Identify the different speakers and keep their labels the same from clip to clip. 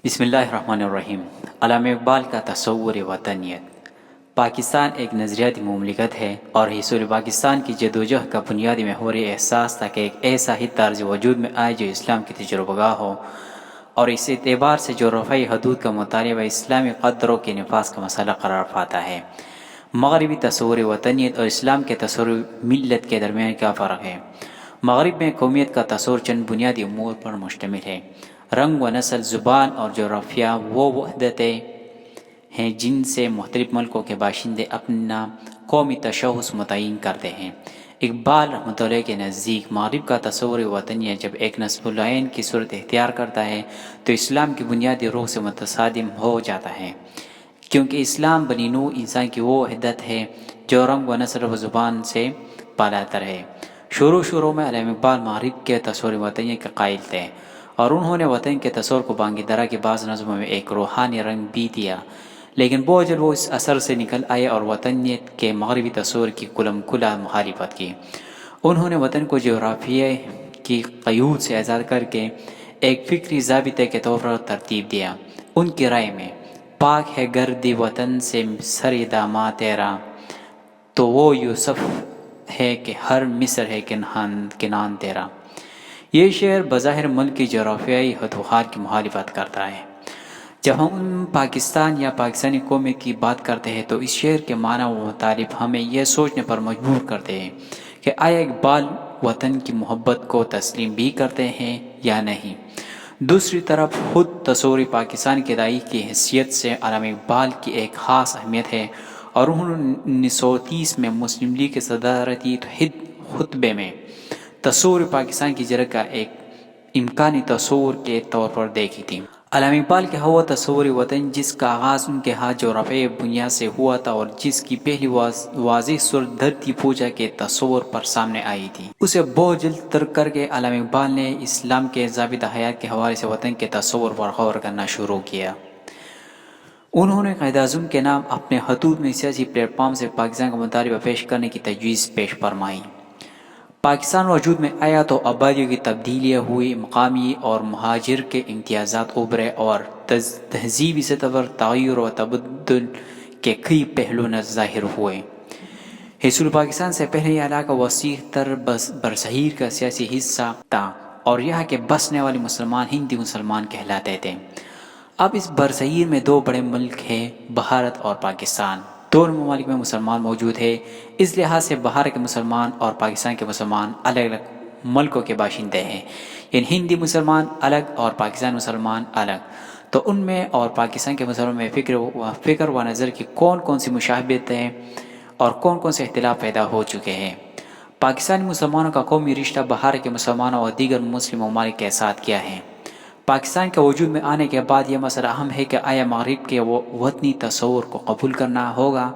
Speaker 1: بسم اللہ الرحمن الرحیم۔ علامہ اقبال کا تصور وطنیت۔ پاکستان ایک نظریاتی مملکت ہے اور حصول پاکستان کی جدوجہد کا بنیادی محور احساس تھا کہ ایک ایسا ہی طرز وجود میں آئے جو اسلام کی تجربہ گاہ ہو، اور اس اعتبار سے جغرافیائی حدود کا مطالبہ اسلامی قدروں کے نفاذ کا مسئلہ قرار پاتا ہے۔ مغربی تصور وطنیت اور اسلام کے تصور ملت کے درمیان کیا فرق ہے؟ مغرب میں قومیت کا تصور چند بنیادی امور پر مشتمل ہے۔ رنگ و نسل، زبان اور جغرافیہ وہ وحدتیں ہیں جن سے مختلف ملکوں کے باشندے اپنا قومی تشخص متعین کرتے ہیں۔ اقبال رحمۃ اللہ کے نزدیک مغرب کا تصور وطنیت جب ایک نصب العین کی صورت اختیار کرتا ہے تو اسلام کی بنیادی روح سے متصادم ہو جاتا ہے، کیونکہ اسلام بنی نوع انسان کی وہ وحدت ہے جو رنگ و نسل و زبان سے بالاتر ہے۔ شروع میں علامہ اقبال مغرب کے تصور وطنیت کے قائل تھے، اور انہوں نے وطن کے تصور کو بانگی درا کے بعض نظموں میں ایک روحانی رنگ بھی دیا، لیکن بہت جلد وہ اس اثر سے نکل آئے اور وطنیت کے مغربی تصور کی کلم کلا مخالفت کی۔ انہوں نے وطن کو جغرافیہ کی قیود سے آزاد کر کے ایک فکری ضابطے کے طور پر ترتیب دیا۔ ان کی رائے میں پاک ہے گردی وطن سے سر داماں تیرا، تو وہ یوسف ہے کہ ہر مصر ہے کنعان تیرا۔ یہ شعر بظاہر ملک کی جغرافیائی حدوخال کی مخالفت کرتا ہے۔ جب ہم پاکستان یا پاکستانی قومیت کی بات کرتے ہیں تو اس شعر کے معنی و مطالب ہمیں یہ سوچنے پر مجبور کرتے ہیں کہ آیا اقبال وطن کی محبت کو تسلیم بھی کرتے ہیں یا نہیں۔ دوسری طرف خود تصور پاکستان کے داعی کی حیثیت سے علامہ اقبال کی ایک خاص اہمیت ہے، اور انہوں نے 1930 میں مسلم لیگ کے صدارتی خطبے میں تصور پاکستان کی جگہ کا ایک امکانی تصور کے طور پر دیکھی تھی۔ علامہ اقبال کے ہوا تصور وطن جس کا آغاز ان کے ہاتھ جغرافیائی بنیاد سے ہوا تھا اور جس کی پہلی واضح صورت دھرتی پوجا کے تصور پر سامنے آئی تھی، اسے بہت جلد ترک کر کے علامہ اقبال نے اسلام کے ضابطہ حیات کے حوالے سے وطن کے تصور پر غور کرنا شروع کیا۔ انہوں نے قائد اعظم کے نام اپنے خطوط میں سیاسی پلیٹ فارم سے پاکستان کا مطالبہ پیش کرنے کی تجویز پیش فرمائی۔ پاکستان وجود میں آیا تو آبادیوں کی تبدیلیاں ہوئی، مقامی اور مہاجر کے امتیازات ابھرے اور تہذیبی سطح پر تغیر و تبدل کے کئی پہلو ظاہر ہوئے۔ حصول پاکستان سے پہلے یہ علاقہ وسیع تر برصغیر کا سیاسی حصہ تھا اور یہاں کے بسنے والے مسلمان ہندی مسلمان کہلاتے تھے۔ اب اس برصغیر میں دو بڑے ملک ہیں، بھارت اور پاکستان۔ دونوں ممالک میں مسلمان موجود ہیں، اس لحاظ سے بھارت کے مسلمان اور پاکستان کے مسلمان الگ الگ ملکوں کے باشندے ہیں، یعنی ہندی مسلمان الگ اور پاکستان مسلمان الگ۔ تو ان میں اور پاکستان کے مسلمان میں فکر و نظر کی کون سی مشابہت ہیں اور کون سے اختلاف پیدا ہو چکے ہیں۔ پاکستانی مسلمانوں کا قومی رشتہ بھارت کے مسلمانوں اور دیگر مسلم ممالک کے ساتھ کیا ہے؟ پاکستان کے وجود میں آنے کے بعد یہ مسئلہ اہم ہے کہ آیا مغرب کے وطنی تصور کو قبول کرنا ہوگا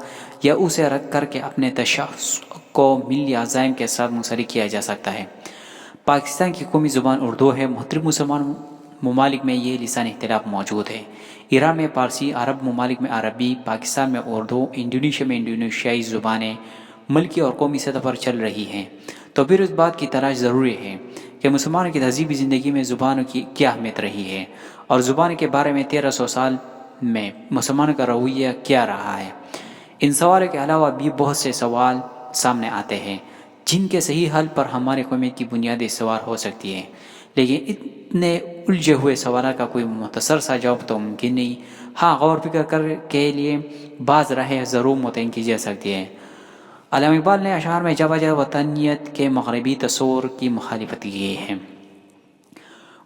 Speaker 1: یا اسے رکھ کر کے اپنے تشخص کو ملی عزائم کے ساتھ منسلک کیا جا سکتا ہے۔ پاکستان کی قومی زبان اردو ہے۔ مختلف مسلمان ممالک میں یہ لسان اختلاف موجود ہے۔ ایران میں فارسی، عرب ممالک میں عربی، پاکستان میں اردو، انڈونیشیا میں انڈونیشیائی زبانیں ملکی اور قومی سطح پر چل رہی ہیں۔ تو پھر اس بات کی تلاش ضروری ہے کہ مسلمانوں کی تہذیبی زندگی میں زبانوں کی کیا اہمیت رہی ہے، اور زبان کے بارے میں 1300 سال میں مسلمانوں کا رویہ کیا رہا ہے۔ ان سوالوں کے علاوہ بھی بہت سے سوال سامنے آتے ہیں جن کے صحیح حل پر ہماری قومیت کی بنیادیں استوار ہو سکتی ہیں، لیکن اتنے الجھے ہوئے سوالات کا کوئی مختصر سا جواب تو ممکن نہیں۔ ہاں، غور فکر کے لیے بعض راہیں ضرور متعین کی جا سکتی ہیں۔ علامہ اقبال نے اشعار میں جگہ جگہ وطنیت کے مغربی تصور کی مخالفت کی ہے۔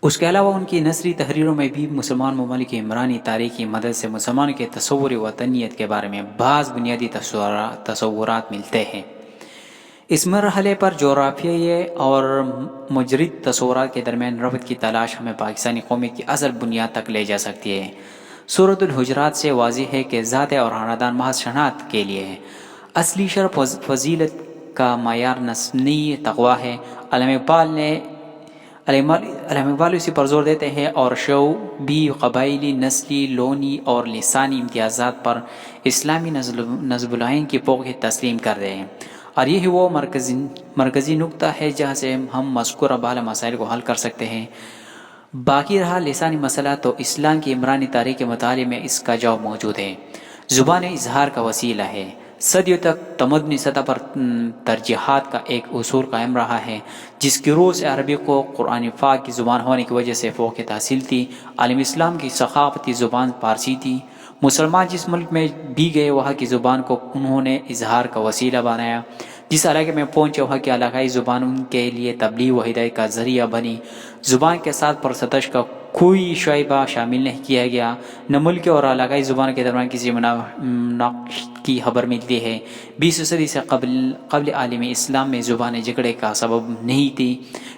Speaker 1: اس کے علاوہ ان کی نثری تحریروں میں بھی مسلمان ممالک کی عمرانی تاریخ کی مدد سے مسلمانوں کے تصور وطنیت کے بارے میں بعض بنیادی تصورات ملتے ہیں۔ اس مرحلے پر جغرافیائی اور مجرد تصورات کے درمیان ربط کی تلاش ہمیں پاکستانی قومیت کی اصل بنیاد تک لے جا سکتی ہے۔ سورۃ الحجرات سے واضح ہے کہ ذات اور خاندان محض شناخت کے لیے ہے، اصلی شرف فضیلت کا معیار نسلی تقویٰ ہے۔ علامہ اقبال اسی پر زور دیتے ہیں اور شعوبی، قبائلی، نسلی، لونی اور لسانی امتیازات پر اسلامی نصب العین کی پوقیں تسلیم کرتے ہیں، اور یہی وہ مرکزی نقطہ ہے جہاں سے ہم مذکورہ بالا مسائل کو حل کر سکتے ہیں۔ باقی رہا لسانی مسئلہ تو اسلام کی عمرانی تاریخ کے مطالعے میں اس کا جواب موجود ہے۔ زبان اظہار کا وسیلہ ہے۔ صدیوں تک تمدنی سطح پر ترجیحات کا ایک اصول قائم رہا ہے جس کی روح سے عربی کو قرآن پاک کی زبان ہونے کی وجہ سے فوقیت حاصل تھی۔ عالم اسلام کی ثقافتی زبان فارسی تھی۔ مسلمان جس ملک میں بھی گئے وہاں کی زبان کو انہوں نے اظہار کا وسیلہ بنایا۔ جس علاقے میں پہنچے وہاں کی علاقائی زبان ان کے لیے تبلیغ و ہدایت کا ذریعہ بنی۔ زبان کے ساتھ پرستش کا کوئی شعبہ شامل نہیں کیا گیا۔ نہ ملک اور علاقائی زبان کے درمیان کسی مناقشے کی خبر ملتی ہے۔ 20 صدی سے قبل عالم اسلام میں زبانیں جھگڑے کا سبب نہیں تھی،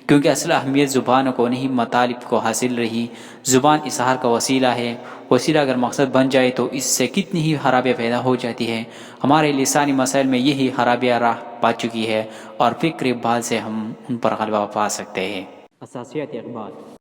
Speaker 1: کیونکہ اصل اہمیت زبان کو نہیں مطالب کو حاصل رہی۔ زبان اظہار کا وسیلہ ہے۔ وسیلہ اگر مقصد بن جائے تو اس سے کتنی ہی خرابیاں پیدا ہو جاتی ہیں۔ ہمارے لسانی مسائل میں یہی خرابیاں راہ پا چکی ہے اور فکر بال سے ہم ان پر غلبہ پا سکتے ہیں۔ اساسیات اقبال